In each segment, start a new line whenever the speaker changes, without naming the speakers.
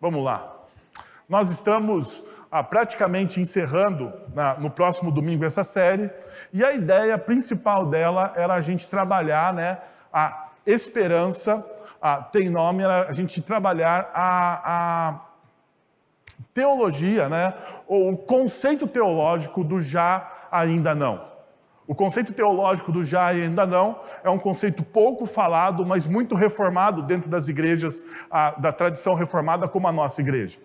Vamos lá. Nós estamos praticamente encerrando no próximo domingo essa série, e a ideia principal dela era a gente trabalhar, a esperança, tem nome, era a gente trabalhar a teologia, ou o conceito teológico do já, ainda não. O conceito teológico do já e ainda não é um conceito pouco falado, mas muito reformado dentro das igrejas da tradição reformada como a nossa igreja.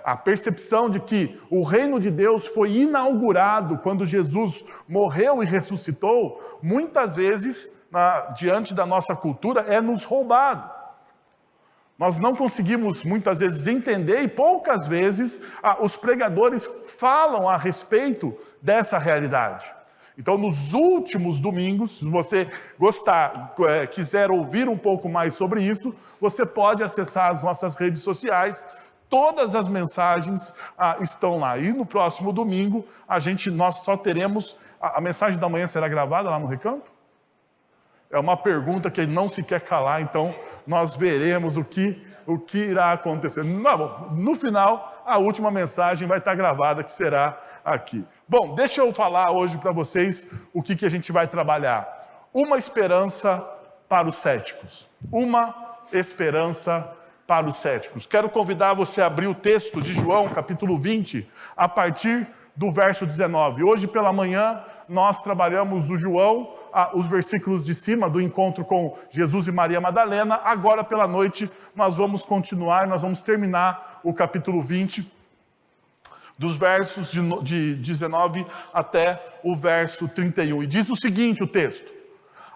A percepção de que o reino de Deus foi inaugurado quando Jesus morreu e ressuscitou, muitas vezes, diante da nossa cultura, é nos roubado. Nós não conseguimos, muitas vezes, entender e poucas vezes os pregadores falam a respeito dessa realidade. Então, nos últimos domingos, se você quiser ouvir um pouco mais sobre isso, você pode acessar as nossas redes sociais. Todas as mensagens estão lá. E no próximo domingo, nós só teremos... A mensagem da manhã será gravada lá no Recanto? É uma pergunta que não se quer calar, então nós veremos o que irá acontecer. No final, a última mensagem vai estar gravada, que será aqui. Bom, deixa eu falar hoje para vocês o que a gente vai trabalhar. Uma esperança para os céticos. Uma esperança para os céticos. Quero convidar você a abrir o texto de João, capítulo 20, a partir do verso 19. Hoje pela manhã nós trabalhamos o João, os versículos de cima do encontro com Jesus e Maria Madalena. Agora pela noite nós vamos continuar, nós vamos terminar o capítulo 20, dos versos de 19 até o verso 31. E diz o seguinte o texto: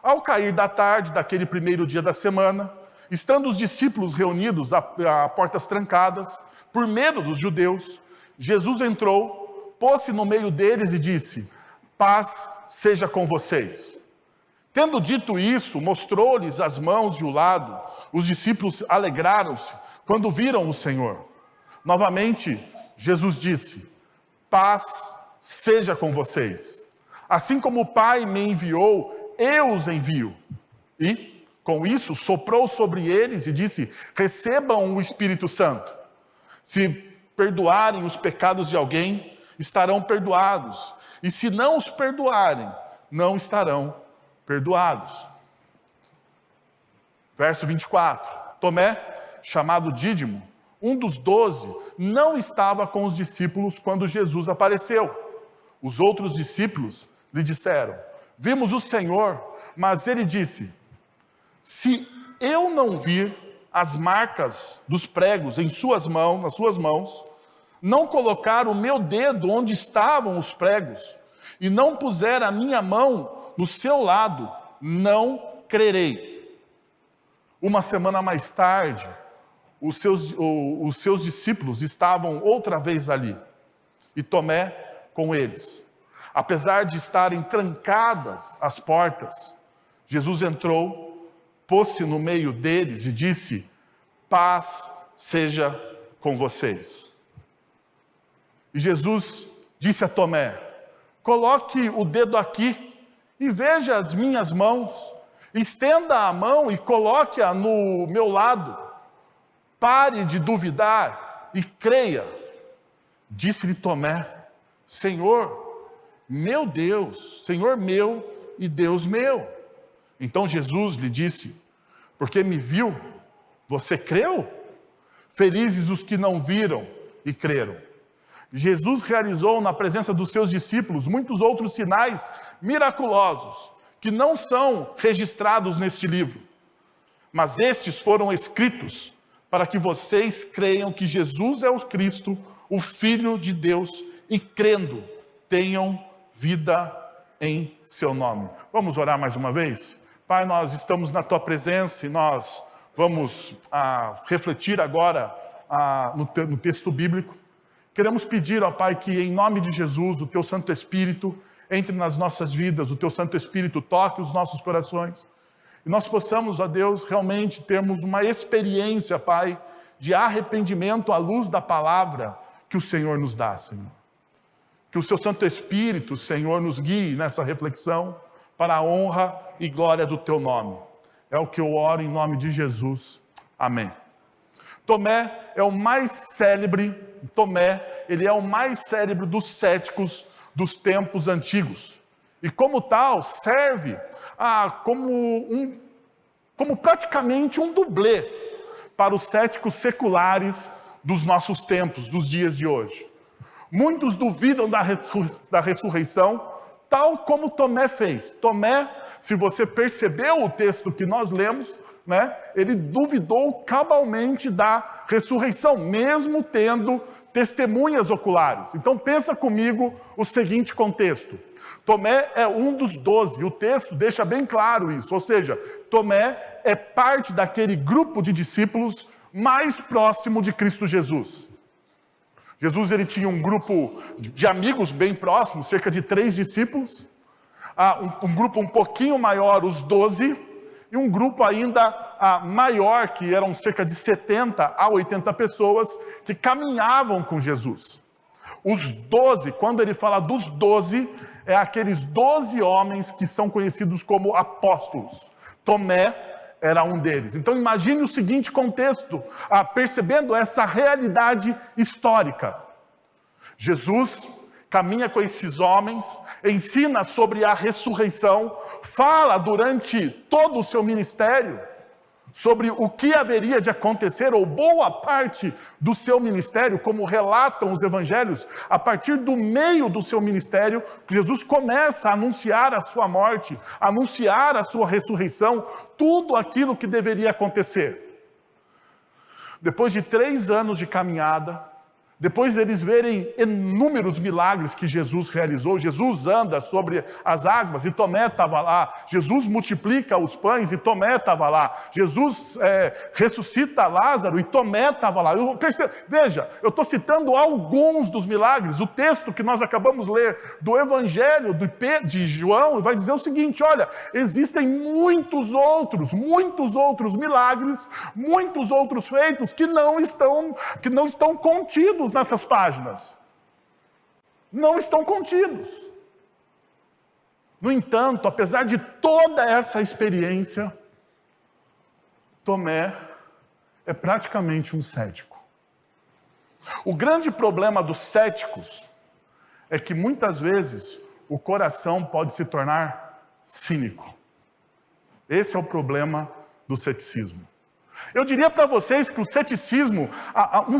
ao cair da tarde daquele primeiro dia da semana, estando os discípulos reunidos a portas trancadas, por medo dos judeus, Jesus entrou, pôs-se no meio deles e disse: paz seja com vocês. Tendo dito isso, mostrou-lhes as mãos e o lado. Os discípulos alegraram-se quando viram o Senhor. Novamente, Jesus disse: paz seja com vocês. Assim como o Pai me enviou, eu os envio. E, com isso, soprou sobre eles e disse: recebam o Espírito Santo. Se perdoarem os pecados de alguém, estarão perdoados. E se não os perdoarem, não estarão perdoados. Verso 24. Tomé, chamado Dídimo, um dos 12, não estava com os discípulos quando Jesus apareceu. Os outros discípulos lhe disseram: vimos o Senhor. Mas ele disse: se eu não vir as marcas dos pregos nas suas mãos, não colocar o meu dedo onde estavam os pregos, e não puser a minha mão no seu lado, não crerei. Uma semana mais tarde, os seus discípulos estavam outra vez ali, e Tomé com eles. Apesar de estarem trancadas as portas, Jesus entrou, pôs-se no meio deles e disse: paz seja com vocês. E Jesus disse a Tomé: coloque o dedo aqui e veja as minhas mãos. Estenda a mão e coloque-a no meu lado. Pare de duvidar e creia. Disse-lhe Tomé: Senhor, meu Deus, Senhor meu e Deus meu. Então Jesus lhe disse: porque me viu, você creu? Felizes os que não viram e creram. Jesus realizou na presença dos seus discípulos muitos outros sinais miraculosos que não são registrados neste livro. Mas estes foram escritos para que vocês creiam que Jesus é o Cristo, o Filho de Deus, e crendo, tenham vida em seu nome. Vamos orar mais uma vez? Pai, nós estamos na tua presença e nós vamos refletir agora no texto bíblico. Queremos pedir, ó Pai, que em nome de Jesus, o teu Santo Espírito entre nas nossas vidas, o teu Santo Espírito toque os nossos corações. E nós possamos, ó Deus, realmente termos uma experiência, Pai, de arrependimento à luz da palavra que o Senhor nos dá, Senhor. Que o seu Santo Espírito, Senhor, nos guie nessa reflexão para a honra e glória do teu nome. É o que eu oro em nome de Jesus. Amém. Tomé é o mais célebre, ele é o mais célebre dos céticos dos tempos antigos. E como tal, serve como praticamente um dublê para os céticos seculares dos nossos tempos, dos dias de hoje. Muitos duvidam da ressurreição, tal como Tomé fez. Tomé, se você percebeu o texto que nós lemos, né, ele duvidou cabalmente da ressurreição, mesmo tendo testemunhas oculares. Então pensa comigo o seguinte contexto. Tomé é um dos 12, e o texto deixa bem claro isso. Ou seja, Tomé é parte daquele grupo de discípulos mais próximo de Cristo Jesus. Jesus ele tinha um grupo de amigos bem próximos, cerca de 3 discípulos, um grupo um pouquinho maior, os 12, e um grupo ainda maior, que eram cerca de 70 a 80 pessoas, que caminhavam com Jesus. Os 12, quando ele fala dos 12, é aqueles 12 homens que são conhecidos como apóstolos. Tomé era um deles. Então imagine o seguinte contexto, percebendo essa realidade histórica. Jesus caminha com esses homens, ensina sobre a ressurreição, fala durante todo o seu ministério sobre o que haveria de acontecer, ou boa parte do seu ministério, como relatam os evangelhos. A partir do meio do seu ministério, Jesus começa a anunciar a sua morte, anunciar a sua ressurreição, tudo aquilo que deveria acontecer. Depois de 3 anos de caminhada, depois deles verem inúmeros milagres que Jesus realizou, Jesus anda sobre as águas e Tomé estava lá, Jesus multiplica os pães e Tomé estava lá, Jesus ressuscita Lázaro e Tomé estava lá. Veja, eu estou citando alguns dos milagres. O texto que nós acabamos de ler do Evangelho de João vai dizer o seguinte: olha, existem muitos outros milagres, muitos outros feitos que não estão contidos nessas páginas. Não estão contidos. No entanto, apesar de toda essa experiência, Tomé é praticamente um cético. O grande problema dos céticos é que muitas vezes o coração pode se tornar cínico. Esse é o problema do ceticismo. Eu diria para vocês que o ceticismo, um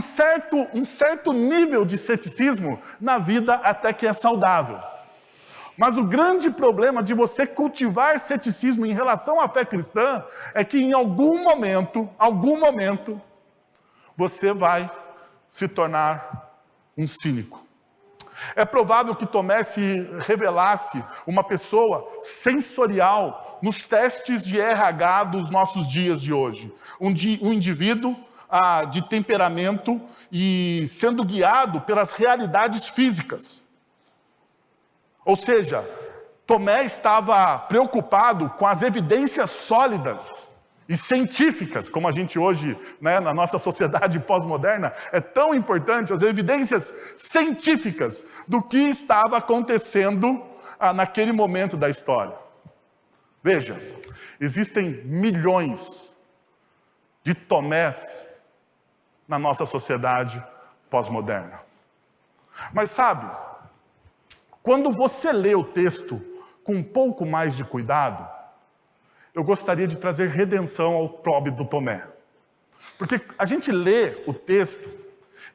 certo nível de ceticismo na vida até que é saudável. Mas o grande problema de você cultivar ceticismo em relação à fé cristã é que em algum momento, você vai se tornar um cínico. É provável que Tomé se revelasse uma pessoa sensorial nos testes de RH dos nossos dias de hoje. Um indivíduo de temperamento e sendo guiado pelas realidades físicas. Ou seja, Tomé estava preocupado com as evidências sólidas e científicas, como a gente hoje, né, na nossa sociedade pós-moderna, é tão importante, as evidências científicas do que estava acontecendo naquele momento da história. Veja, existem milhões de Tomés na nossa sociedade pós-moderna. Mas sabe, quando você lê o texto com um pouco mais de cuidado, eu gostaria de trazer redenção ao pobre do Tomé. Porque a gente lê o texto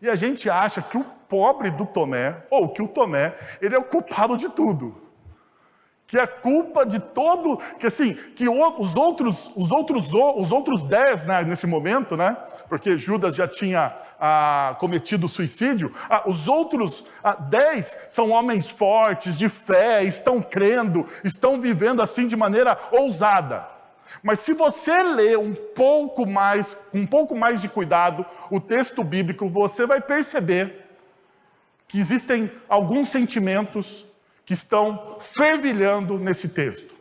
e a gente acha que o pobre do Tomé, ou que o Tomé, ele é o culpado de tudo. Que a culpa de todo, que os outros 10, né, nesse momento, né, porque Judas já tinha cometido suicídio, os outros 10 são homens fortes, de fé, estão crendo, estão vivendo assim de maneira ousada. Mas se você ler um pouco mais de cuidado o texto bíblico, você vai perceber que existem alguns sentimentos que estão fervilhando nesse texto: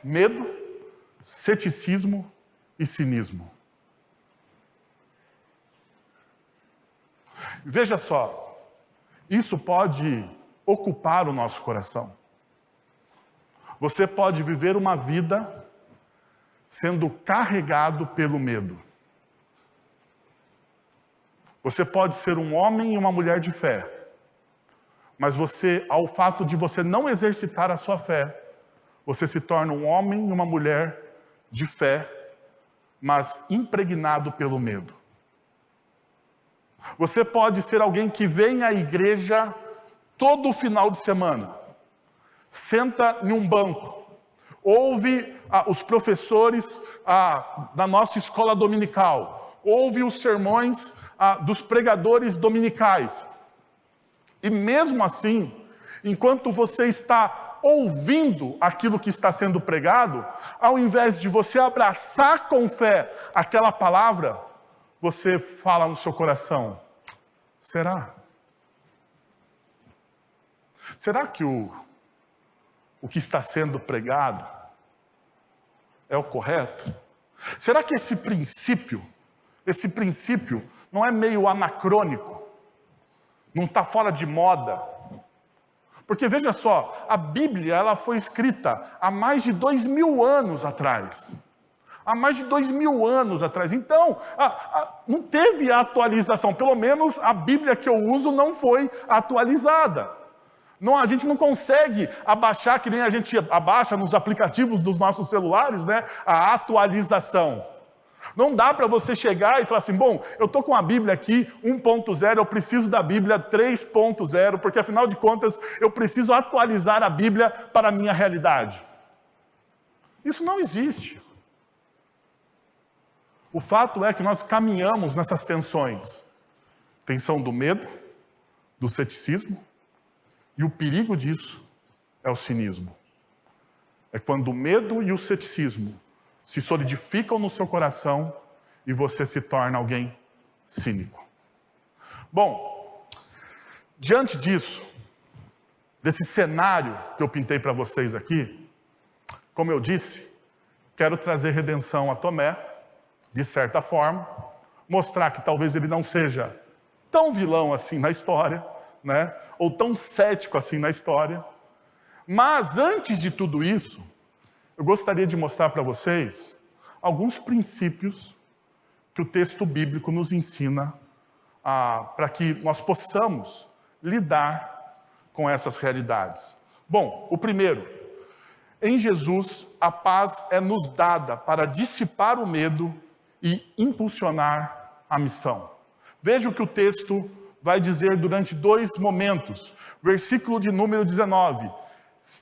medo, ceticismo e cinismo. Veja só, isso pode ocupar o nosso coração. Você pode viver uma vida sendo carregado pelo medo. Você pode ser um homem e uma mulher de fé, mas ao fato de você não exercitar a sua fé, você se torna um homem e uma mulher de fé, mas impregnado pelo medo. Você pode ser alguém que vem à igreja todo final de semana, senta em um banco, ouve os professores da nossa escola dominical, ouve os sermões dos pregadores dominicais. E mesmo assim, enquanto você está ouvindo aquilo que está sendo pregado, ao invés de você abraçar com fé aquela palavra, você fala no seu coração: será? Será que o que está sendo pregado é o correto? Será que esse princípio não é meio anacrônico? Não está fora de moda? Porque veja só, a Bíblia ela foi escrita há mais de 2000 anos atrás. Há mais de 2000 anos atrás. Então, não teve atualização. Pelo menos a Bíblia que eu uso não foi atualizada. Não, a gente não consegue abaixar, que nem a gente abaixa nos aplicativos dos nossos celulares, né? A atualização. Não dá para você chegar e falar assim: bom, eu estou com a Bíblia aqui 1.0, eu preciso da Bíblia 3.0, porque afinal de contas eu preciso atualizar a Bíblia para a minha realidade. Isso não existe. O fato é que nós caminhamos nessas tensões. Tensão do medo, do ceticismo, e o perigo disso é o cinismo. É quando o medo e o ceticismo se solidificam no seu coração e você se torna alguém cínico. Bom, diante disso, desse cenário que eu pintei para vocês aqui, como eu disse, quero trazer redenção a Tomé, de certa forma, mostrar que talvez ele não seja tão vilão assim na história, né? Ou tão cético assim na história. Mas antes de tudo isso, eu gostaria de mostrar para vocês alguns princípios que o texto bíblico nos ensina para que nós possamos lidar com essas realidades. Bom, o primeiro, em Jesus, a paz é nos dada para dissipar o medo e impulsionar a missão. Veja o que o texto vai dizer durante 2 momentos. Versículo de número 19.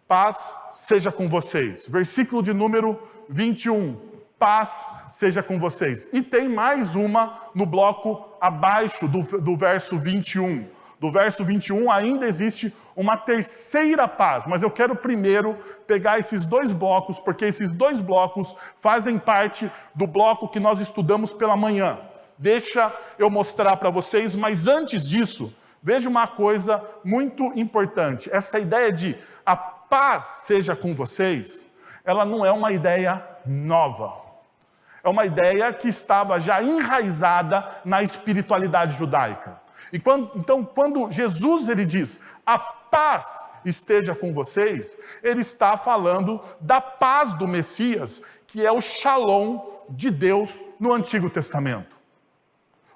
Paz seja com vocês. Versículo de número 21. Paz seja com vocês. E tem mais uma no bloco abaixo do verso 21. Do verso 21 ainda existe uma terceira paz. Mas eu quero primeiro pegar esses 2 blocos, porque esses 2 blocos fazem parte do bloco que nós estudamos pela manhã. Deixa eu mostrar para vocês, mas antes disso, veja uma coisa muito importante. Essa ideia de a paz seja com vocês, ela não é uma ideia nova. É uma ideia que estava já enraizada na espiritualidade judaica. Então, quando Jesus ele diz, a paz esteja com vocês, ele está falando da paz do Messias, que é o shalom de Deus no Antigo Testamento.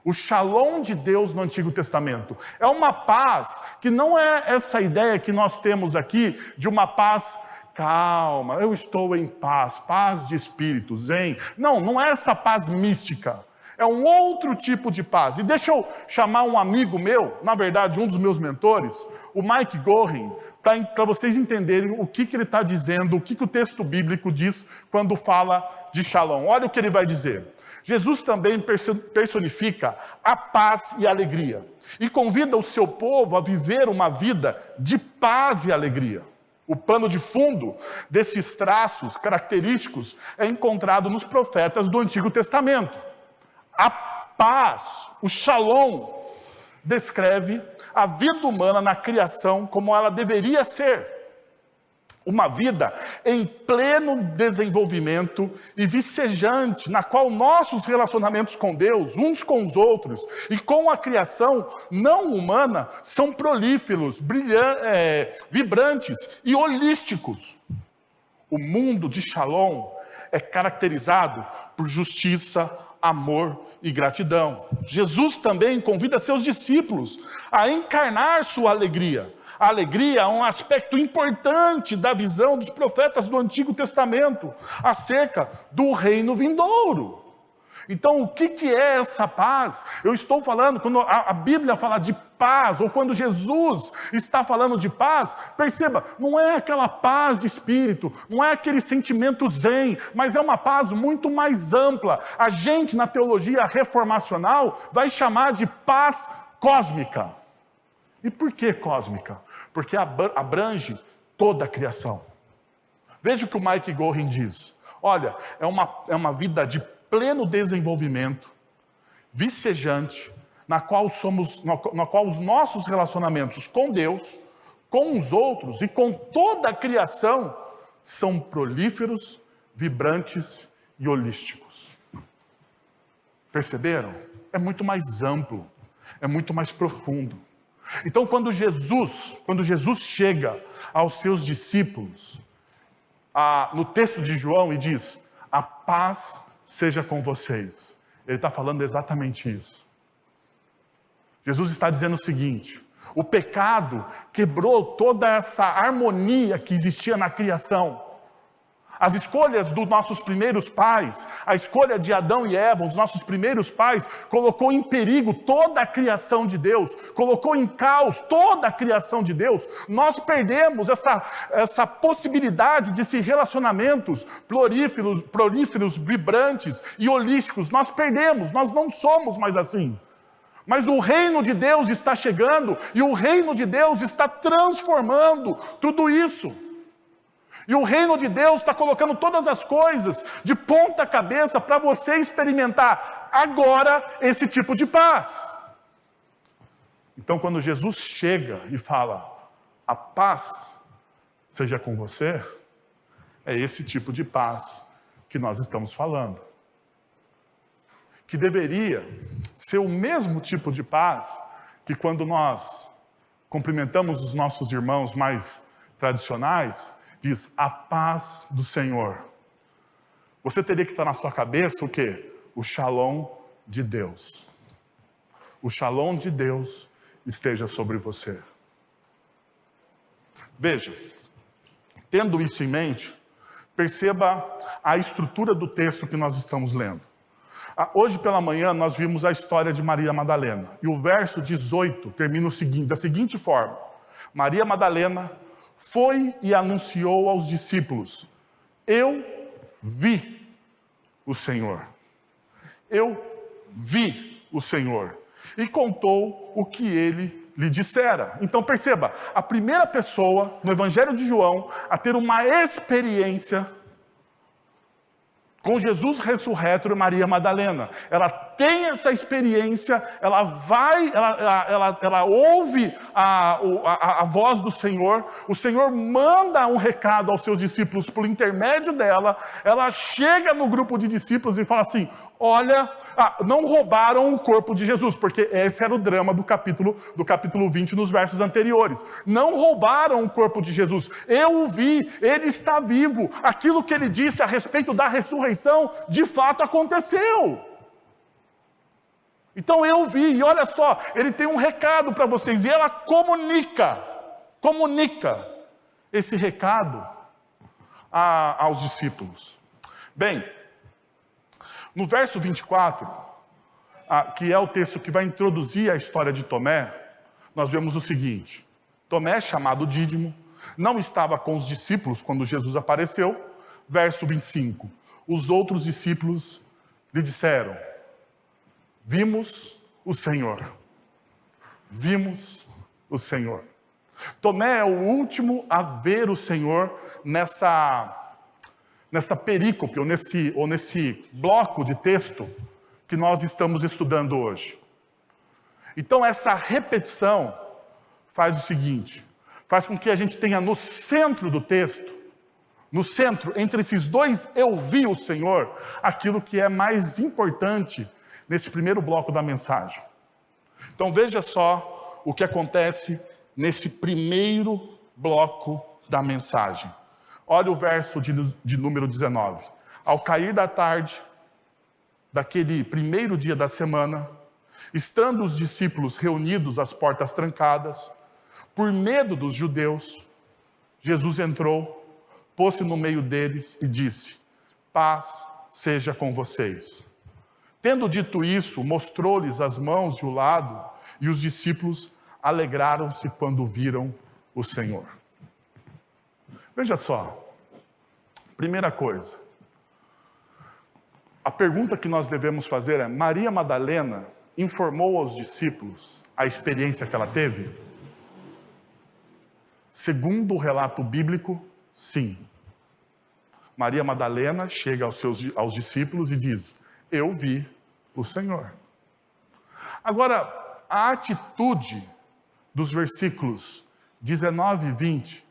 O shalom de Deus no Antigo Testamento. É uma paz que não é essa ideia que nós temos aqui de uma paz calma, eu estou em paz, paz de espírito, zen. Não é essa paz mística. É um outro tipo de paz. E deixa eu chamar um amigo meu, na verdade um dos meus mentores, o Mike Gorin, para vocês entenderem o que ele está dizendo, o que o texto bíblico diz quando fala de shalom. Olha o que ele vai dizer. Jesus também personifica a paz e a alegria e convida o seu povo a viver uma vida de paz e alegria. O pano de fundo desses traços característicos é encontrado nos profetas do Antigo Testamento. A paz, o shalom, descreve a vida humana na criação como ela deveria ser. Uma vida em pleno desenvolvimento e vicejante, na qual nossos relacionamentos com Deus, uns com os outros, e com a criação não humana, são prolíferos, vibrantes e holísticos. O mundo de Shalom é caracterizado por justiça, amor, e gratidão. Jesus também convida seus discípulos a encarnar sua alegria. A alegria é um aspecto importante da visão dos profetas do Antigo Testamento acerca do reino vindouro. Então, o que é essa paz? Eu estou falando, quando a Bíblia fala de paz, ou quando Jesus está falando de paz, perceba, não é aquela paz de espírito, não é aquele sentimento zen, mas é uma paz muito mais ampla. A gente, na teologia reformacional, vai chamar de paz cósmica. E por que cósmica? Porque abrange toda a criação. Veja o que o Mike Gorin diz. Olha, é uma vida de pleno desenvolvimento, vicejante, na qual os nossos relacionamentos com Deus, com os outros e com toda a criação são prolíferos, vibrantes e holísticos. Perceberam? É muito mais amplo, é muito mais profundo. Então, quando Jesus chega aos seus discípulos, no texto de João, e diz: a paz seja com vocês. Ele está falando exatamente isso. Jesus está dizendo o seguinte: o pecado quebrou toda essa harmonia que existia na criação. As escolhas dos nossos primeiros pais, a escolha de Adão e Eva, os nossos primeiros pais, colocou em perigo toda a criação de Deus, colocou em caos toda a criação de Deus. Nós perdemos essa possibilidade de se relacionamentos prolíferos, vibrantes e holísticos. Nós perdemos, nós não somos mais assim. Mas o reino de Deus está chegando e o reino de Deus está transformando tudo isso. E o reino de Deus está colocando todas as coisas de ponta cabeça para você experimentar agora esse tipo de paz. Então, quando Jesus chega e fala: a paz seja com você, é esse tipo de paz que nós estamos falando. Que deveria ser o mesmo tipo de paz que quando nós cumprimentamos os nossos irmãos mais tradicionais, diz: a paz do Senhor. Você teria que estar na sua cabeça o quê? O shalom de Deus. O shalom de Deus esteja sobre você. Veja, tendo isso em mente, perceba a estrutura do texto que nós estamos lendo. Hoje pela manhã nós vimos a história de Maria Madalena. E o verso 18 termina da seguinte forma: Maria Madalena foi e anunciou aos discípulos: eu vi o Senhor. Eu vi o Senhor. E contou o que ele lhe dissera. Então perceba, a primeira pessoa no Evangelho de João a ter uma experiência com Jesus ressurreto é Maria Madalena. Ela tem essa experiência, ela ouve a voz do Senhor, o Senhor manda um recado aos seus discípulos por intermédio dela, ela chega no grupo de discípulos e fala assim: olha, não roubaram o corpo de Jesus, porque esse era o drama do capítulo 20 nos versos anteriores. Não roubaram o corpo de Jesus, eu o vi, ele está vivo, aquilo que ele disse a respeito da ressurreição, de fato aconteceu. Então eu vi, e olha só, ele tem um recado para vocês, e ela comunica esse recado aos discípulos. Bem, no verso 24, que é o texto que vai introduzir a história de Tomé, nós vemos o seguinte: Tomé, chamado Dídimo, não estava com os discípulos quando Jesus apareceu. Verso 25, os outros discípulos lhe disseram: vimos o Senhor. Vimos o Senhor. Tomé é o último a ver o Senhor nessa perícope, ou nesse bloco de texto que nós estamos estudando hoje. Então essa repetição faz o seguinte: faz com que a gente tenha no centro do texto, no centro, entre esses dois eu vi o Senhor, aquilo que é mais importante nesse primeiro bloco da mensagem. Então veja só o que acontece nesse primeiro bloco da mensagem. Olha o verso de número 19. Ao cair da tarde, daquele primeiro dia da semana, estando os discípulos reunidos às portas trancadas, por medo dos judeus, Jesus entrou, pôs-se no meio deles e disse: paz seja com vocês. Tendo dito isso, mostrou-lhes as mãos e o lado, e os discípulos alegraram-se quando viram o Senhor. Veja só, primeira coisa, a pergunta que nós devemos fazer é: Maria Madalena informou aos discípulos a experiência que ela teve? Segundo o relato bíblico, sim. Maria Madalena chega aos discípulos e diz: eu vi o Senhor. Agora, a atitude dos versículos 19 e 20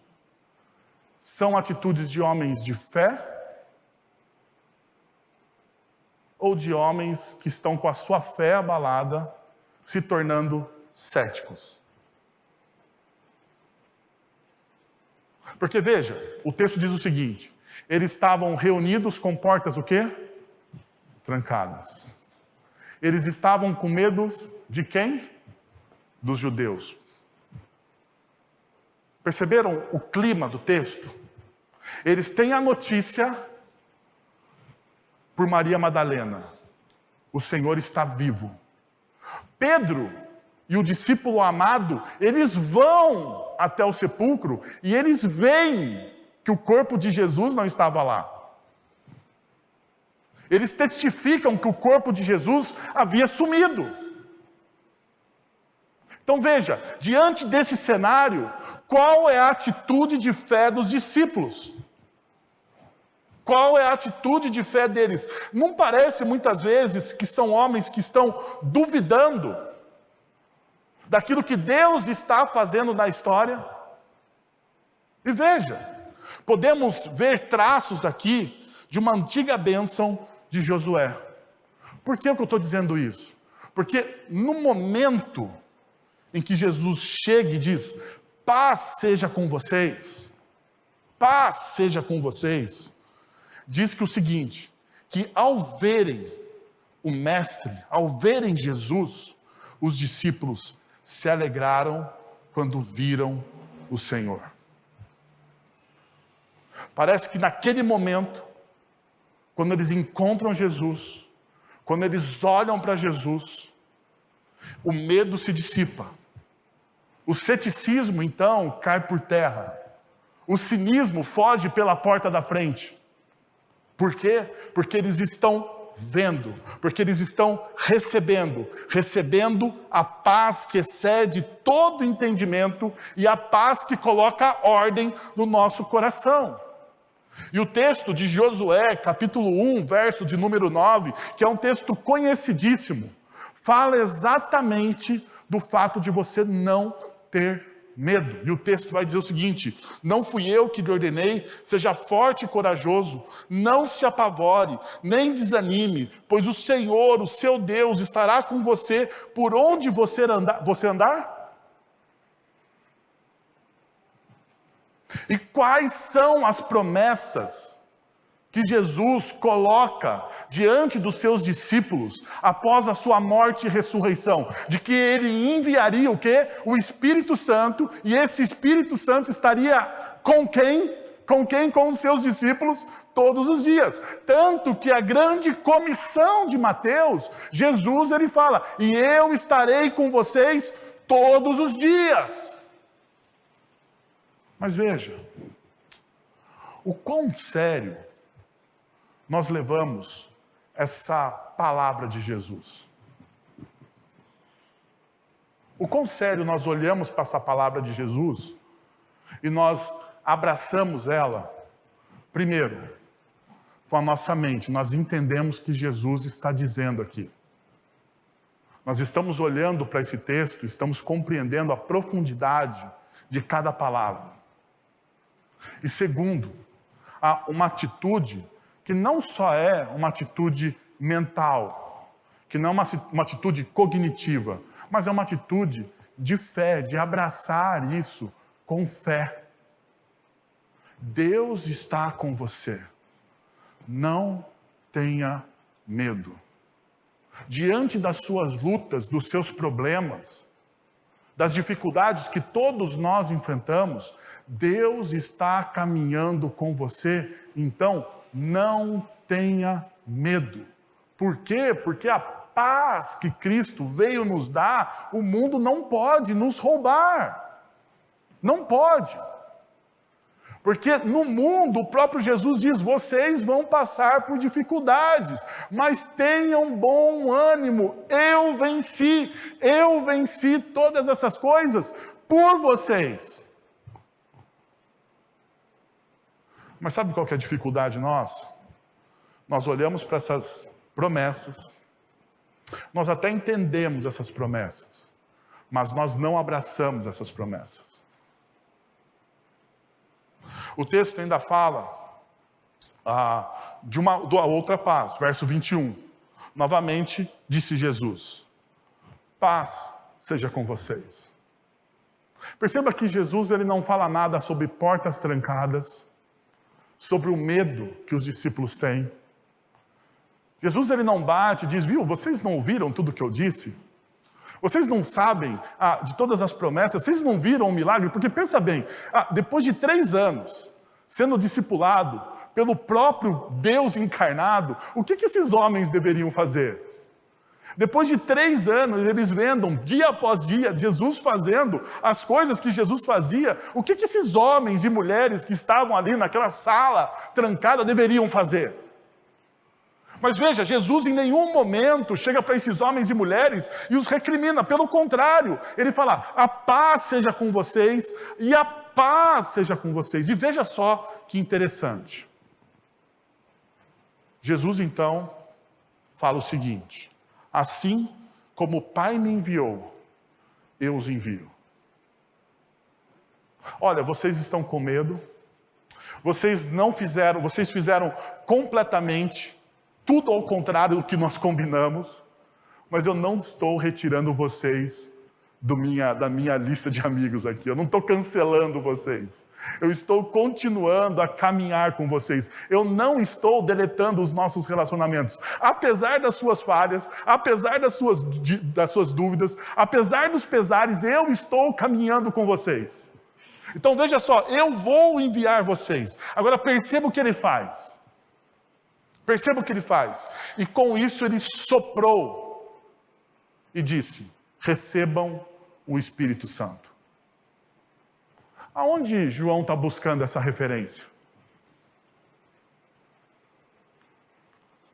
são atitudes de homens de fé ou de homens que estão com a sua fé abalada, se tornando céticos? Porque veja, o texto diz o seguinte: eles estavam reunidos com portas o quê? Trancadas. Eles estavam com medo de quem? Dos judeus. Perceberam o clima do texto? Eles têm a notícia por Maria Madalena: o Senhor está vivo. Pedro e o discípulo amado, eles vão até o sepulcro e eles veem que o corpo de Jesus não estava lá. Eles testificam que o corpo de Jesus havia sumido. Então veja, diante desse cenário, qual é a atitude de fé dos discípulos? Qual é a atitude de fé deles? Não parece muitas vezes que são homens que estão duvidando daquilo que Deus está fazendo na história? E veja, podemos ver traços aqui de uma antiga bênção de Josué. Por que eu estou dizendo isso? Porque no momento em que Jesus chega e diz: paz seja com vocês, paz seja com vocês, diz que o seguinte, que ao verem o Mestre, ao verem Jesus, os discípulos se alegraram quando viram o Senhor. Parece que naquele momento, quando eles encontram Jesus, quando eles olham para Jesus, o medo se dissipa. O ceticismo, então, cai por terra. O cinismo foge pela porta da frente. Por quê? Porque eles estão vendo, porque eles estão recebendo a paz que excede todo entendimento e a paz que coloca ordem no nosso coração. E o texto de Josué, capítulo 1, verso de número 9, que é um texto conhecidíssimo, fala exatamente do fato de você não ter medo. E o texto vai dizer o seguinte: não fui eu que lhe ordenei, seja forte e corajoso, não se apavore, nem desanime, pois o Senhor, o seu Deus, estará com você por onde você andar? E quais são as promessas que Jesus coloca diante dos seus discípulos após a sua morte e ressurreição? De que ele enviaria o quê? O Espírito Santo, e esse Espírito Santo estaria com quem? Com os seus discípulos todos os dias. Tanto que a grande comissão de Mateus, Jesus ele fala: e eu estarei com vocês todos os dias. Mas veja, o quão sério nós levamos essa palavra de Jesus. O quão sério nós olhamos para essa palavra de Jesus e nós abraçamos ela, primeiro, com a nossa mente. Nós entendemos que Jesus está dizendo aqui. Nós estamos olhando para esse texto, estamos compreendendo a profundidade de cada palavra. E segundo, há uma atitude que não só é uma atitude mental, que não é uma atitude cognitiva, mas é uma atitude de fé, de abraçar isso com fé. Deus está com você. Não tenha medo. diante das suas lutas, dos seus problemas, das dificuldades que todos nós enfrentamos, Deus está caminhando com você. Então, não tenha medo. Por quê? Porque a paz que Cristo veio nos dar, o mundo não pode nos roubar. Não pode. Porque no mundo, o próprio Jesus diz, vocês vão passar por dificuldades, mas tenham bom ânimo, eu venci todas essas coisas por vocês. Mas sabe qual que é a dificuldade nossa? Nós olhamos para essas promessas, nós até entendemos essas promessas, mas nós não abraçamos essas promessas. O texto ainda fala de uma outra paz, verso 21. Novamente, disse Jesus, paz seja com vocês. Perceba que Jesus ele não fala nada sobre portas trancadas, sobre o medo que os discípulos têm. Jesus ele não bate e diz, viu, vocês não ouviram tudo que eu disse? Vocês não sabem de todas as promessas? Vocês não viram o milagre? Porque pensa bem, depois de 3 anos sendo discipulado pelo próprio Deus encarnado, o que esses homens deveriam fazer? Depois de 3 anos, eles vendo dia após dia Jesus fazendo as coisas que Jesus fazia, o que esses homens e mulheres que estavam ali naquela sala trancada deveriam fazer? Mas veja, Jesus em nenhum momento chega para esses homens e mulheres e os recrimina. Pelo contrário, ele fala, a paz seja com vocês e a paz seja com vocês. E veja só que interessante. Jesus então fala o seguinte, assim como o Pai me enviou, eu os envio. Olha, vocês estão com medo, vocês fizeram completamente tudo ao contrário do que nós combinamos, mas eu não estou retirando vocês da minha lista de amigos aqui. Eu não estou cancelando vocês. Eu estou continuando a caminhar com vocês. Eu não estou deletando os nossos relacionamentos. Apesar das suas falhas, apesar das suas dúvidas, apesar dos pesares, eu estou caminhando com vocês. Então veja só, eu vou enviar vocês. Agora perceba o que ele faz. Perceba o que ele faz. E com isso ele soprou e disse, recebam o Espírito Santo. Aonde João está buscando essa referência?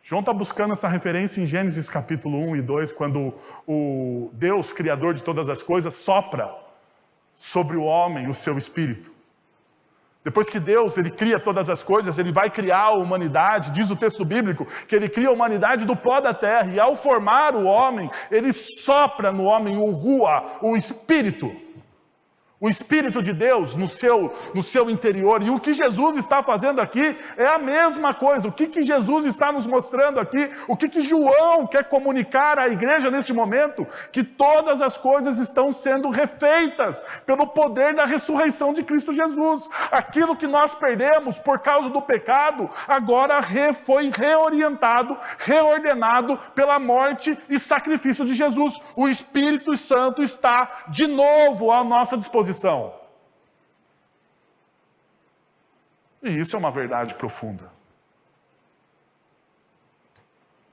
João está buscando essa referência em Gênesis capítulo 1 e 2, quando o Deus, Criador de todas as coisas, sopra sobre o homem o seu Espírito. Depois que Deus ele cria todas as coisas, ele vai criar a humanidade, diz o texto bíblico, que ele cria a humanidade do pó da terra, e ao formar o homem, ele sopra no homem o Ruá, o Espírito. O Espírito de Deus no seu interior. E o que Jesus está fazendo aqui é a mesma coisa. O que Jesus está nos mostrando aqui? O que João quer comunicar à igreja neste momento? Que todas as coisas estão sendo refeitas pelo poder da ressurreição de Cristo Jesus. Aquilo que nós perdemos por causa do pecado, agora foi reorientado, reordenado pela morte e sacrifício de Jesus. O Espírito Santo está de novo à nossa disposição. E isso é uma verdade profunda.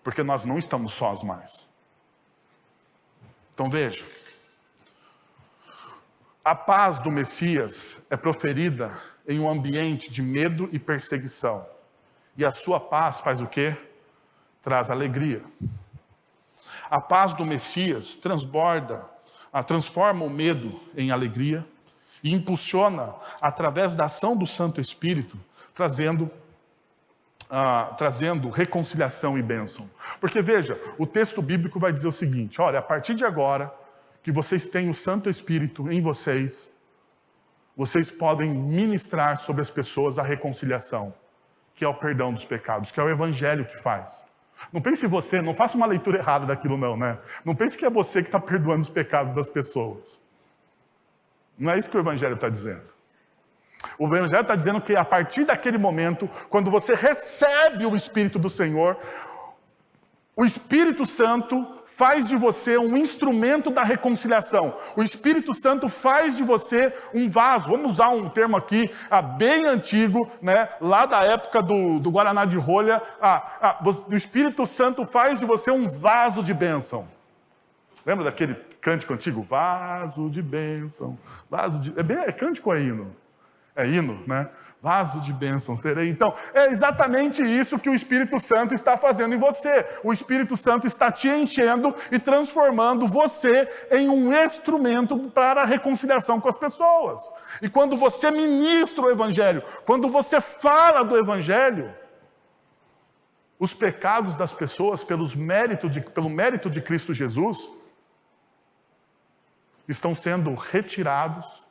Porque nós não estamos sós mais. Então veja. A paz do Messias é proferida em um ambiente de medo e perseguição. E a sua paz faz o quê? Traz alegria. A paz do Messias transforma o medo em alegria e impulsiona, através da ação do Santo Espírito, trazendo reconciliação e bênção. Porque veja, o texto bíblico vai dizer o seguinte, olha, a partir de agora, que vocês têm o Santo Espírito em vocês podem ministrar sobre as pessoas a reconciliação, que é o perdão dos pecados, que é o Evangelho que faz. Não pense você, não faça uma leitura errada daquilo não, né? Não pense que é você que está perdoando os pecados das pessoas. Não é isso que o Evangelho está dizendo. O Evangelho está dizendo que a partir daquele momento, quando você recebe o Espírito do Senhor, O Espírito Santo faz de você um instrumento da reconciliação. O Espírito Santo faz de você um vaso. Vamos usar um termo aqui bem antigo, né? Lá da época do Guaraná de rolha. O Espírito Santo faz de você um vaso de bênção. Lembra daquele cântico antigo? Vaso de bênção. É cântico ou é hino? É hino, né? Vaso de bênção serei. Então, é exatamente isso que o Espírito Santo está fazendo em você. O Espírito Santo está te enchendo e transformando você em um instrumento para a reconciliação com as pessoas. E quando você ministra o Evangelho, quando você fala do Evangelho, os pecados das pessoas, pelo mérito de Cristo Jesus, estão sendo retirados.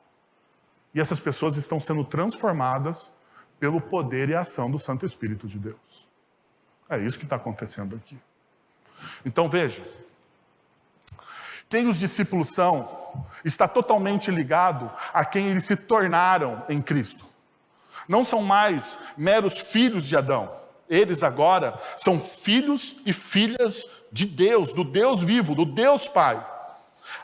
E essas pessoas estão sendo transformadas pelo poder e ação do Santo Espírito de Deus. É isso que está acontecendo aqui. Então veja, quem os discípulos são, está totalmente ligado a quem eles se tornaram em Cristo. Não são mais meros filhos de Adão. Eles agora são filhos e filhas de Deus, do Deus vivo, do Deus Pai.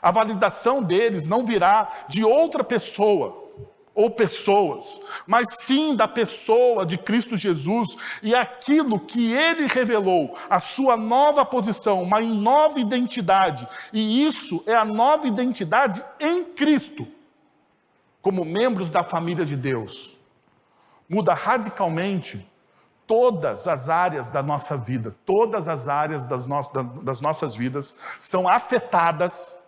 A validação deles não virá de outra pessoa ou pessoas, mas sim da pessoa de Cristo Jesus e aquilo que Ele revelou, a sua nova posição, uma nova identidade. E isso é a nova identidade em Cristo, como membros da família de Deus. Muda radicalmente todas as áreas da nossa vida, todas as áreas das nossas vidas são afetadas,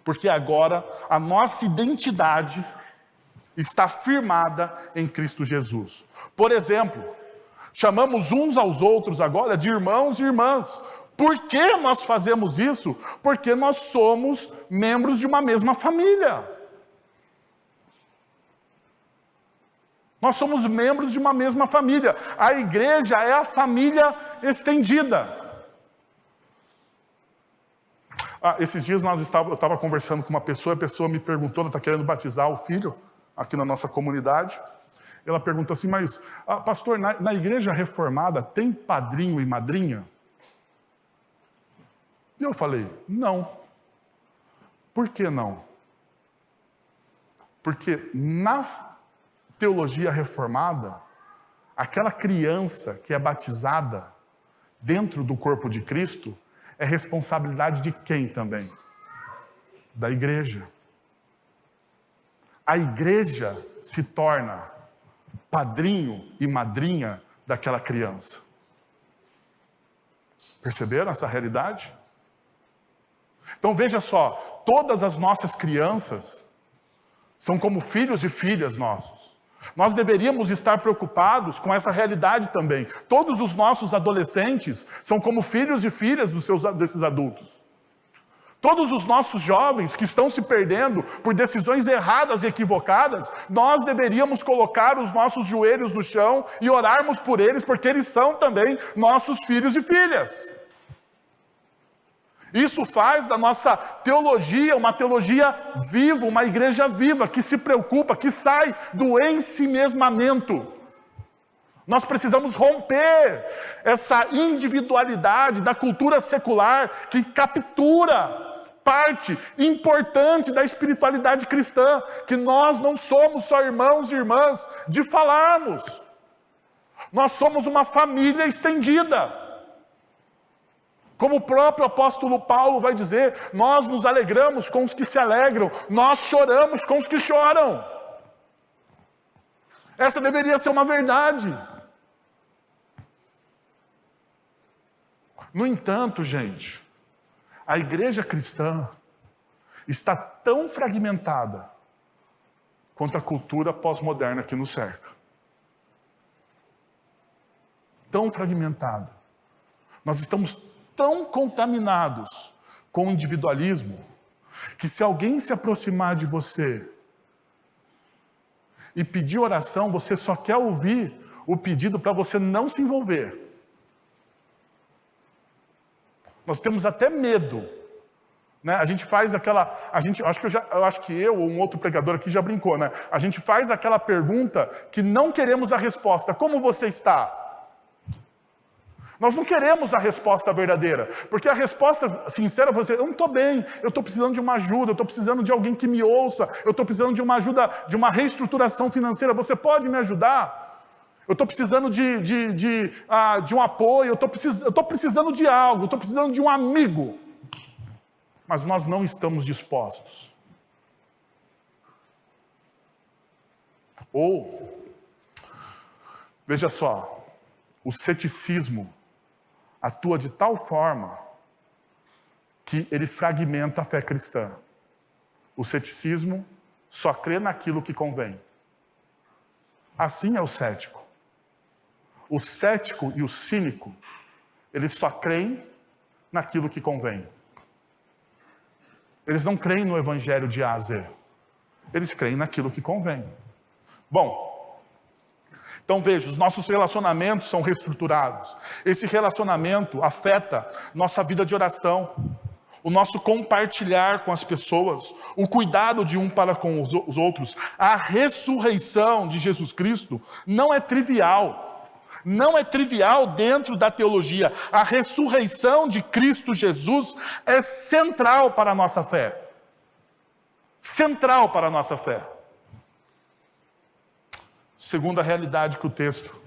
porque agora a nossa identidade está firmada em Cristo Jesus. Por exemplo, chamamos uns aos outros agora de irmãos e irmãs. Por que nós fazemos isso? Porque nós somos membros de uma mesma família. Nós somos membros de uma mesma família. A igreja é a família estendida. Esses dias eu estava conversando com uma pessoa, a pessoa me perguntou, ela está querendo batizar o filho aqui na nossa comunidade. Ela perguntou assim, mas pastor, na igreja reformada tem padrinho e madrinha? E eu falei, não. Por que não? Porque na teologia reformada, aquela criança que é batizada dentro do corpo de Cristo é responsabilidade de quem também? Da igreja. A igreja se torna padrinho e madrinha daquela criança. Perceberam essa realidade? Então veja só, todas as nossas crianças são como filhos e filhas nossos. Nós deveríamos estar preocupados com essa realidade também. Todos os nossos adolescentes são como filhos e filhas desses adultos. Todos os nossos jovens que estão se perdendo por decisões erradas e equivocadas, nós deveríamos colocar os nossos joelhos no chão e orarmos por eles, porque eles são também nossos filhos e filhas. Isso faz da nossa teologia uma teologia viva, uma igreja viva, que se preocupa, que sai do ensimesmamento. Nós precisamos romper essa individualidade da cultura secular que captura parte importante da espiritualidade cristã, que nós não somos só irmãos e irmãs de falarmos. Nós somos uma família estendida. Como o próprio apóstolo Paulo vai dizer, nós nos alegramos com os que se alegram, nós choramos com os que choram. Essa deveria ser uma verdade. No entanto, gente, a igreja cristã está tão fragmentada quanto a cultura pós-moderna que nos cerca. Tão fragmentada. Nós estamos tão contaminados com o individualismo que se alguém se aproximar de você e pedir oração, você só quer ouvir o pedido para você não se envolver. Nós temos até medo, né? A gente faz aquela, eu acho que eu ou um outro pregador aqui já brincou, né? A gente faz aquela pergunta que não queremos a resposta. Como você está? Nós não queremos a resposta verdadeira, porque a resposta sincera é você, eu não estou bem, eu estou precisando de uma ajuda, eu estou precisando de alguém que me ouça, eu estou precisando de uma ajuda, de uma reestruturação financeira, você pode me ajudar? Eu estou precisando de um apoio, eu estou precisando de algo, eu estou precisando de um amigo. Mas nós não estamos dispostos. Ou, veja só, o ceticismo atua de tal forma que ele fragmenta a fé cristã. O ceticismo só crê naquilo que convém. Assim é o cético. O cético e o cínico, eles só creem naquilo que convém. Eles não creem no evangelho de A a Z. Eles creem naquilo que convém. Bom, então veja, os nossos relacionamentos são reestruturados. Esse relacionamento afeta nossa vida de oração, o nosso compartilhar com as pessoas, o cuidado de um para com os outros. A ressurreição de Jesus Cristo não é trivial. Não é trivial dentro da teologia. A ressurreição de Cristo Jesus é central para a nossa fé. Central para a nossa fé. Segunda realidade que o texto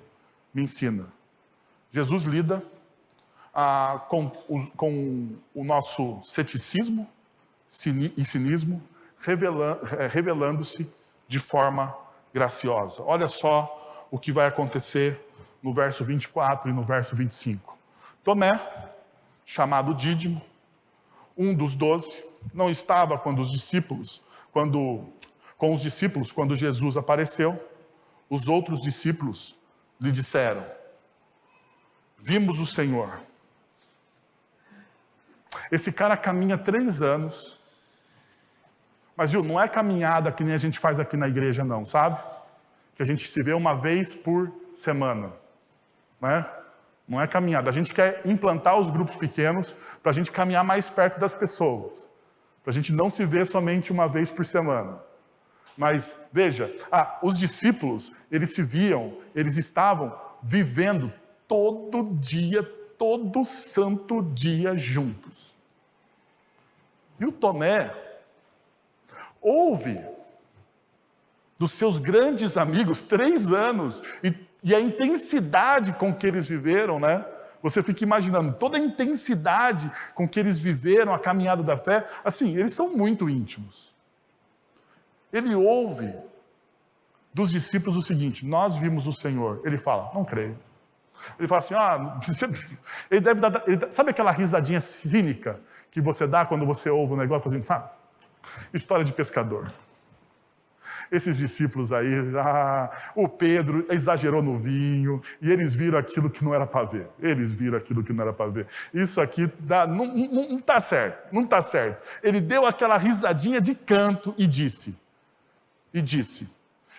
me ensina. Jesus lida com o nosso ceticismo e cinismo, revelando-se de forma graciosa. Olha só o que vai acontecer no verso 24 e no verso 25. Tomé, chamado Dídimo, um dos 12, não estava com os discípulos quando Jesus apareceu. Os outros discípulos lhe disseram: vimos o Senhor. Esse cara caminha 3 anos, mas viu, não é caminhada que nem a gente faz aqui na igreja não, sabe? Que a gente se vê uma vez por semana, né? Não é caminhada, a gente quer implantar os grupos pequenos para a gente caminhar mais perto das pessoas, para a gente não se ver somente uma vez por semana. Mas, veja, os discípulos, eles estavam vivendo todo dia, todo santo dia juntos. E o Tomé ouve dos seus grandes amigos 3 anos, e a intensidade com que eles viveram, né? Você fica imaginando toda a intensidade com que eles viveram a caminhada da fé. Assim, eles são muito íntimos. Ele ouve dos discípulos o seguinte: nós vimos o Senhor. Ele fala: não creio. Ele fala assim, ele deve dar, sabe aquela risadinha cínica que você dá quando você ouve um negócio assim, história de pescador. Esses discípulos aí, o Pedro exagerou no vinho, e eles viram aquilo que não era para ver. Eles viram aquilo que não era para ver. Isso aqui não está certo, não está certo. Ele deu aquela risadinha de canto e disse,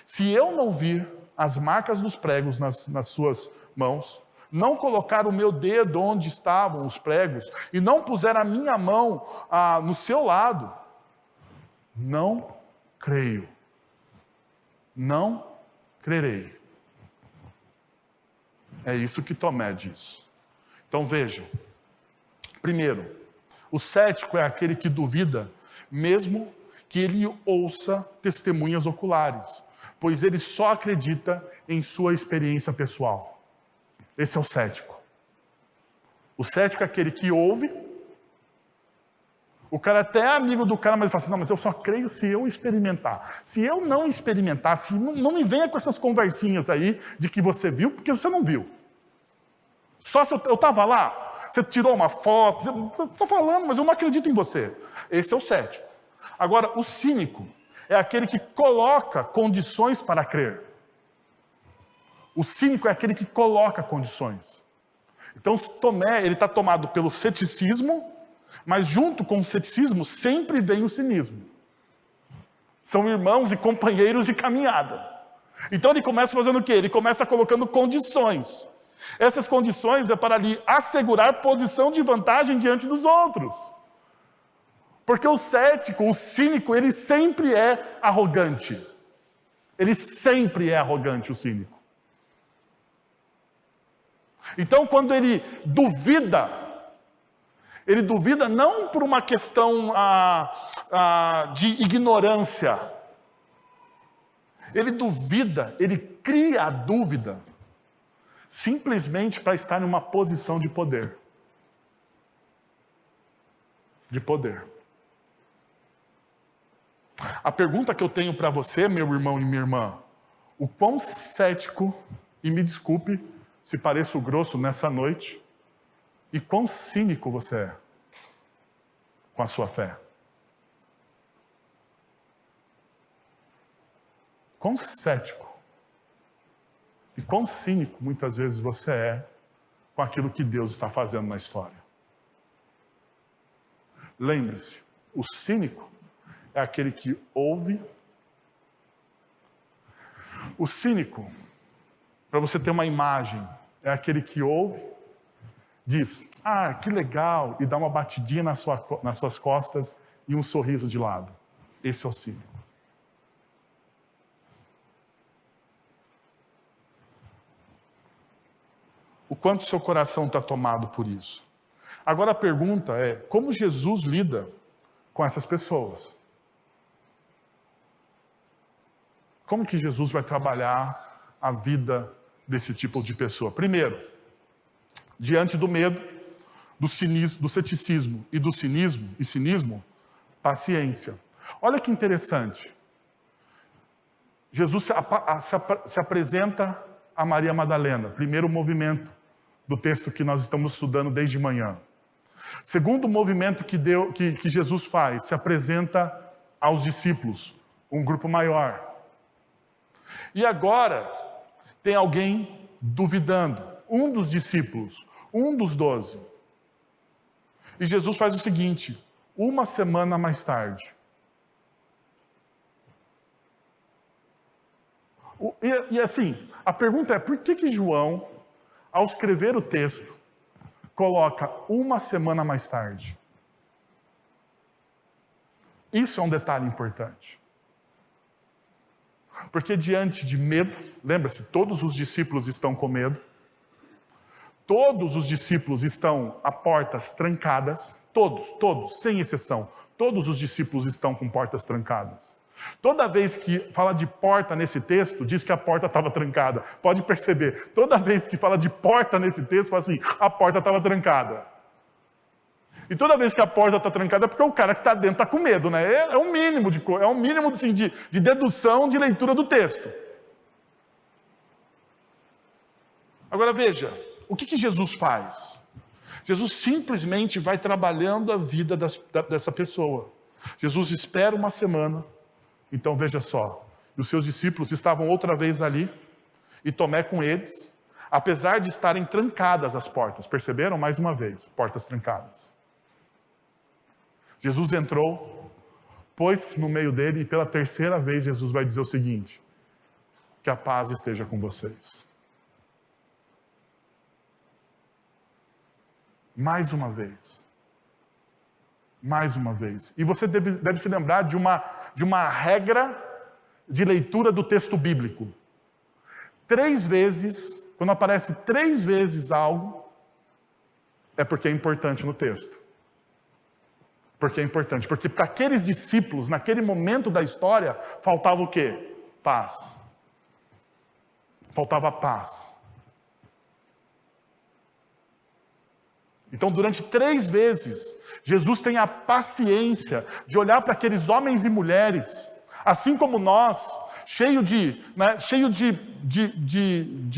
se eu não vir as marcas dos pregos nas suas mãos, não colocar o meu dedo onde estavam os pregos, e não puser a minha mão no seu lado, não creio. Não crerei. É isso que Tomé diz. Então vejam. Primeiro, o cético é aquele que duvida, mesmo que ele ouça testemunhas oculares, pois ele só acredita em sua experiência pessoal. Esse é o cético. O cético é aquele que ouve. O cara até é amigo do cara, mas ele fala assim, não, mas eu só creio se eu experimentar. Se eu não experimentar, não me venha com essas conversinhas aí de que você viu, porque você não viu. Só se eu estava lá, você tirou uma foto, você está falando, mas eu não acredito em você. Esse é o cético. Agora, o cínico é aquele que coloca condições para crer. O cínico é aquele que coloca condições. Então, Tomé, ele está tomado pelo ceticismo, mas junto com o ceticismo sempre vem o cinismo. São irmãos e companheiros de caminhada. Então ele começa fazendo o quê? Ele começa colocando condições. Essas condições é para lhe assegurar posição de vantagem diante dos outros. Porque o cético, o cínico, ele sempre é arrogante. Ele sempre é arrogante, o cínico. Então, quando ele duvida não por uma questão de ignorância. Ele duvida, ele cria a dúvida, simplesmente para estar em uma posição de poder. De poder. A pergunta que eu tenho para você, meu irmão e minha irmã, o quão cético, e me desculpe se pareço grosso nessa noite, e quão cínico você é com a sua fé? Quão cético e quão cínico muitas vezes você é com aquilo que Deus está fazendo na história. Lembre-se, o cínico é aquele que ouve. O cínico, para você ter uma imagem, é aquele que ouve, diz, que legal, e dá uma batidinha nas suas costas e um sorriso de lado. Esse é o cínico. O quanto seu coração está tomado por isso. Agora a pergunta é, como Jesus lida com essas pessoas? Como que Jesus vai trabalhar a vida desse tipo de pessoa? Primeiro, diante do medo, do ceticismo e do cinismo, paciência. Olha que interessante. Jesus se apresenta a Maria Madalena, primeiro movimento do texto que nós estamos estudando desde manhã. Segundo movimento que Jesus faz, se apresenta aos discípulos, um grupo maior. E agora tem alguém duvidando, um dos discípulos, um dos 12. E Jesus faz o seguinte, uma semana mais tarde. E assim, a pergunta é, por que João, ao escrever o texto, coloca uma semana mais tarde? Isso é um detalhe importante. Porque diante de medo, lembra-se, todos os discípulos estão com medo, todos os discípulos estão a portas trancadas, todos, sem exceção, todos os discípulos estão com portas trancadas. Toda vez que fala de porta nesse texto, diz que a porta estava trancada. Pode perceber, toda vez que fala de porta nesse texto, fala assim, a porta estava trancada. E toda vez que a porta está trancada é porque o cara que está dentro está com medo, né? É um mínimo, assim, de dedução, de leitura do texto. Agora veja, o que Jesus faz? Jesus simplesmente vai trabalhando a vida dessa pessoa. Jesus espera uma semana. Então veja só, os seus discípulos estavam outra vez ali, e Tomé com eles, apesar de estarem trancadas as portas. Perceberam? Mais uma vez, portas trancadas. Jesus entrou, pôs-se no meio dele, e pela terceira vez Jesus vai dizer o seguinte, que a paz esteja com vocês. Mais uma vez. Mais uma vez. E você deve se lembrar de uma regra de leitura do texto bíblico. 3 vezes, quando aparece 3 vezes algo, é porque é importante no texto. Porque é importante. Porque para aqueles discípulos, naquele momento da história, faltava o quê? Paz. Faltava paz. Então, durante 3 vezes, Jesus tem a paciência de olhar para aqueles homens e mulheres, assim como nós, cheio de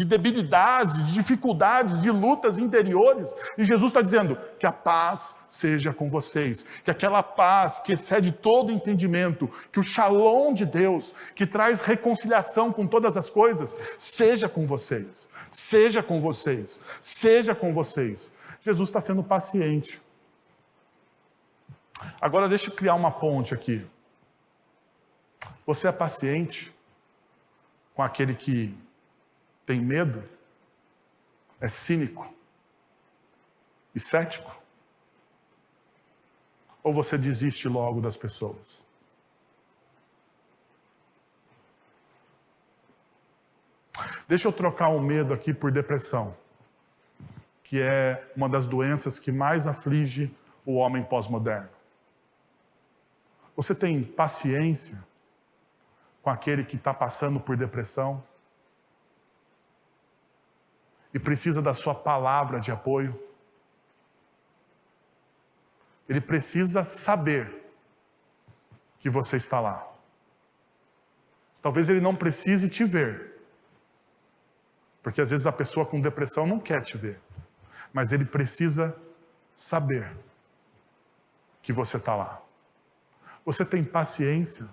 debilidades, de dificuldades, de lutas interiores, e Jesus está dizendo que a paz seja com vocês, que aquela paz que excede todo entendimento, que o shalom de Deus, que traz reconciliação com todas as coisas, seja com vocês, seja com vocês, seja com vocês. Jesus está sendo paciente. Agora deixa eu criar uma ponte aqui. Você é paciente com aquele que tem medo? É cínico? E cético? Ou você desiste logo das pessoas? Deixa eu trocar o medo aqui por depressão. que é uma das doenças que mais aflige o homem pós-moderno. Você tem paciência com aquele que está passando por depressão e precisa da sua palavra de apoio? Ele precisa saber que você está lá. Talvez ele não precise te ver, porque às vezes a pessoa com depressão não quer te ver, mas ele precisa saber que você está lá. Você tem paciência?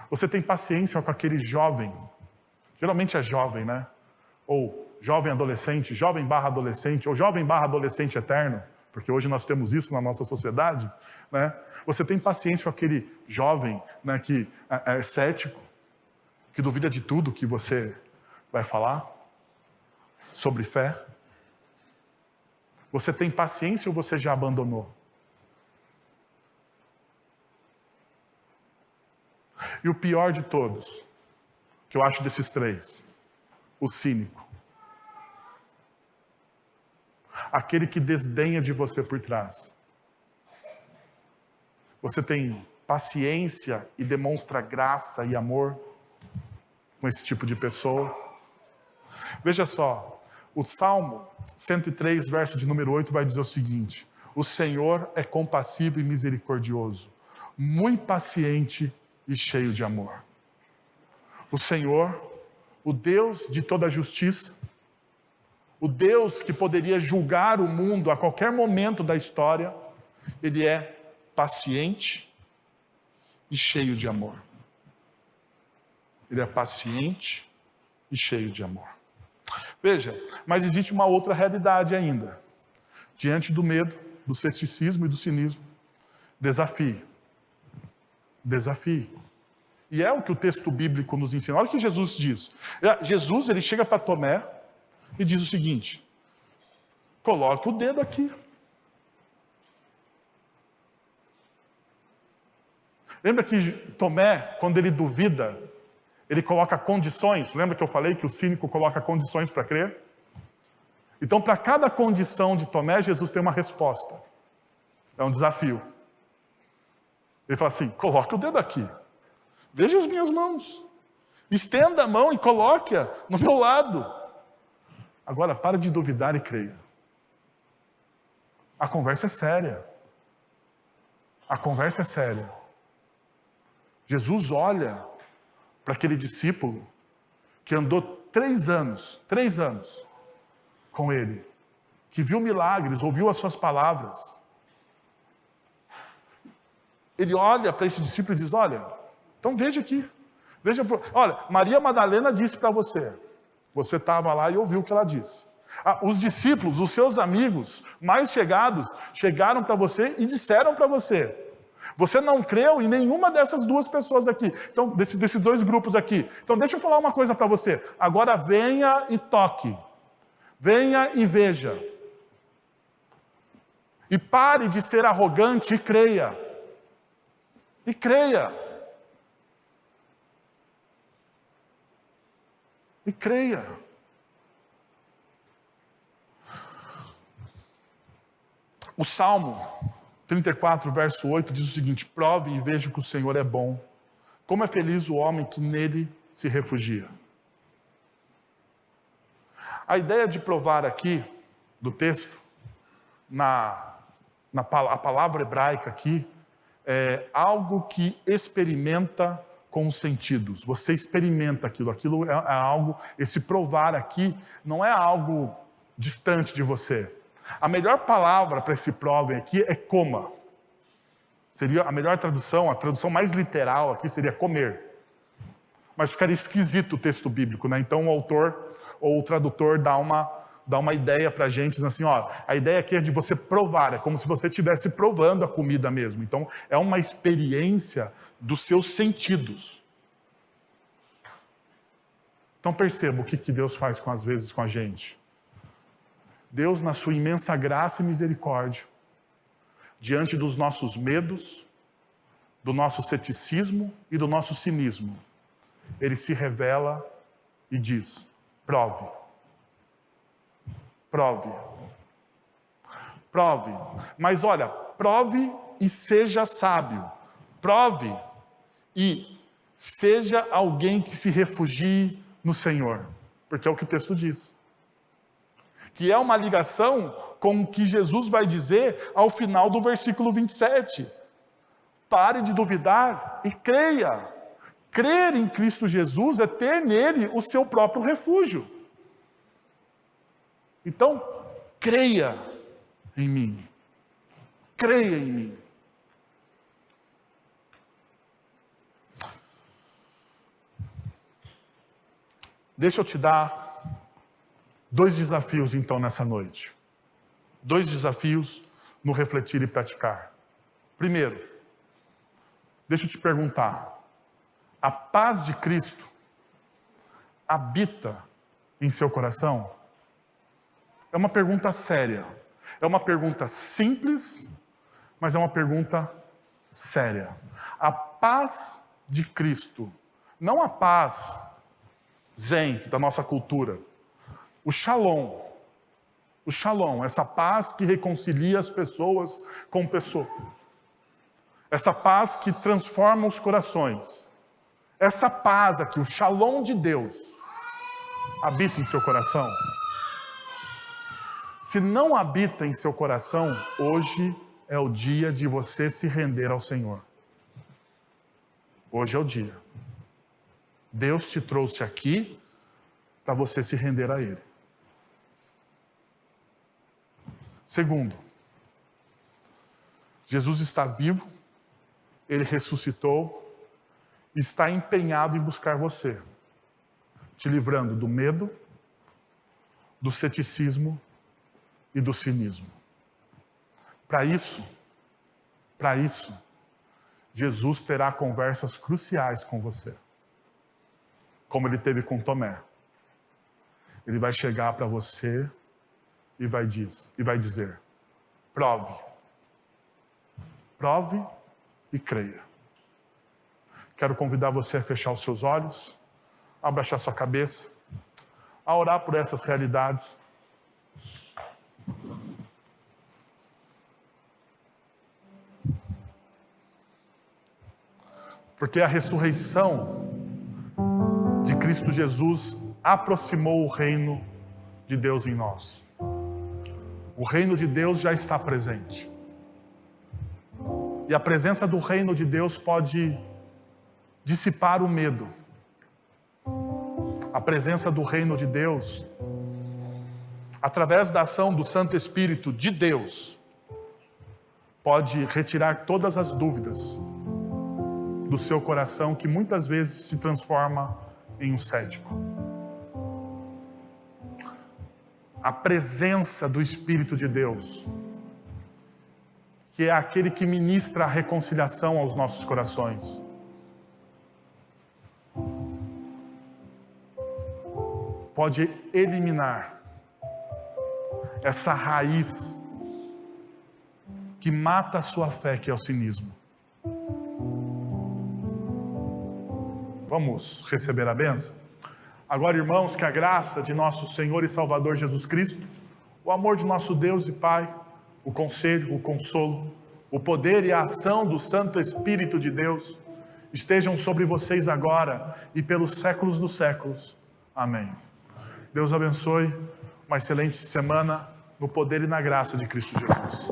Você tem paciência com aquele jovem? Geralmente é jovem, né? Ou jovem adolescente, jovem/adolescente, ou jovem/adolescente eterno, porque hoje nós temos isso na nossa sociedade, né? Você tem paciência com aquele jovem, né, que é cético, que duvida de tudo que você vai falar sobre fé? Você tem paciência ou você já abandonou? E o pior de todos, que eu acho desses três, o cínico. Aquele que desdenha de você por trás. Você tem paciência e demonstra graça e amor com esse tipo de pessoa? Veja só, o Salmo 103, verso de número 8 vai dizer o seguinte: o Senhor é compassivo e misericordioso, muito paciente e cheio de amor. O Senhor, o Deus de toda justiça, o Deus que poderia julgar o mundo a qualquer momento da história, Ele é paciente e cheio de amor. Ele é paciente e cheio de amor. Veja, mas existe uma outra realidade ainda. Diante do medo, do ceticismo e do cinismo, desafie. Desafie. E é o que o texto bíblico nos ensina. Olha o que Jesus diz. Jesus, ele chega para Tomé e diz o seguinte: coloque o dedo aqui. Lembra que Tomé, quando ele duvida, ele coloca condições? Lembra que eu falei que o cínico coloca condições para crer? Então, para cada condição de Tomé, Jesus tem uma resposta. É um desafio. Ele fala assim: coloque o dedo aqui. Veja as minhas mãos. Estenda a mão e coloque-a no meu lado. Agora, para de duvidar e creia. A conversa é séria. A conversa é séria. Jesus olha para aquele discípulo que andou 3 anos com ele, que viu milagres, ouviu as suas palavras. Ele olha para esse discípulo e diz: olha, então veja aqui. Olha, Maria Madalena disse para você. Você estava lá e ouviu o que ela disse. Os discípulos, os seus amigos mais chegados, chegaram para você e disseram para você. Você não creu em nenhuma dessas duas pessoas aqui. Então, desses 2 grupos aqui. Então, deixa eu falar uma coisa para você. Agora venha e toque. Venha e veja. E pare de ser arrogante e creia. E creia. E creia. O Salmo 34, verso 8 diz o seguinte: prove e veja que o Senhor é bom. Como é feliz o homem que nele se refugia. A ideia de provar aqui, do texto, a palavra hebraica aqui, é algo que experimenta com os sentidos. Você experimenta aquilo. Aquilo é algo, esse provar aqui não é algo distante de você. A melhor palavra para esse prove aqui é coma. Seria a melhor tradução, a tradução mais literal aqui seria comer. Mas ficaria esquisito o texto bíblico, né? Então o autor ou o tradutor dá uma ideia para a gente, dizendo assim, ó, a ideia aqui é de você provar, é como se você estivesse provando a comida mesmo. Então é uma experiência dos seus sentidos. Então perceba o que Deus faz às vezes com a gente. Deus, na sua imensa graça e misericórdia, diante dos nossos medos, do nosso ceticismo e do nosso cinismo, Ele se revela e diz: prove. Prove. Prove. Mas olha, prove e seja sábio. Prove e seja alguém que se refugie no Senhor. Porque é o que o texto diz. Que é uma ligação com o que Jesus vai dizer ao final do versículo 27. Pare de duvidar e creia. Crer em Cristo Jesus é ter nele o seu próprio refúgio. Então, creia em mim. Creia em mim. Deixa eu te dar 2 desafios então nessa noite. 2 desafios no refletir e praticar. Primeiro, deixa eu te perguntar. A paz de Cristo habita em seu coração? É uma pergunta séria. É uma pergunta simples, mas é uma pergunta séria. A paz de Cristo, não a paz zen da nossa cultura. O shalom, essa paz que reconcilia as pessoas com pessoas. Essa paz que transforma os corações. Essa paz aqui, o shalom de Deus, habita em seu coração? Se não habita em seu coração, hoje é o dia de você se render ao Senhor. Hoje é o dia. Deus te trouxe aqui para você se render a Ele. Segundo, Jesus está vivo, Ele ressuscitou, está empenhado em buscar você, te livrando do medo, do ceticismo e do cinismo. Para isso, Jesus terá conversas cruciais com você, como Ele teve com Tomé. Ele vai chegar para você e vai dizer: prove e creia. Quero convidar você a fechar os seus olhos, a abaixar sua cabeça, a orar por essas realidades. Porque a ressurreição de Cristo Jesus aproximou o reino de Deus em nós. O reino de Deus já está presente. E a presença do reino de Deus pode dissipar o medo. A presença do reino de Deus, através da ação do Santo Espírito de Deus, pode retirar todas as dúvidas do seu coração, que muitas vezes se transforma em um cético. A presença do Espírito de Deus, que é aquele que ministra a reconciliação aos nossos corações, pode eliminar essa raiz que mata a sua fé, que é o cinismo. Vamos receber a bênção? Agora, irmãos, que a graça de nosso Senhor e Salvador Jesus Cristo, o amor de nosso Deus e Pai, o conselho, o consolo, o poder e a ação do Santo Espírito de Deus estejam sobre vocês agora e pelos séculos dos séculos. Amém. Deus abençoe, uma excelente semana no poder e na graça de Cristo Jesus.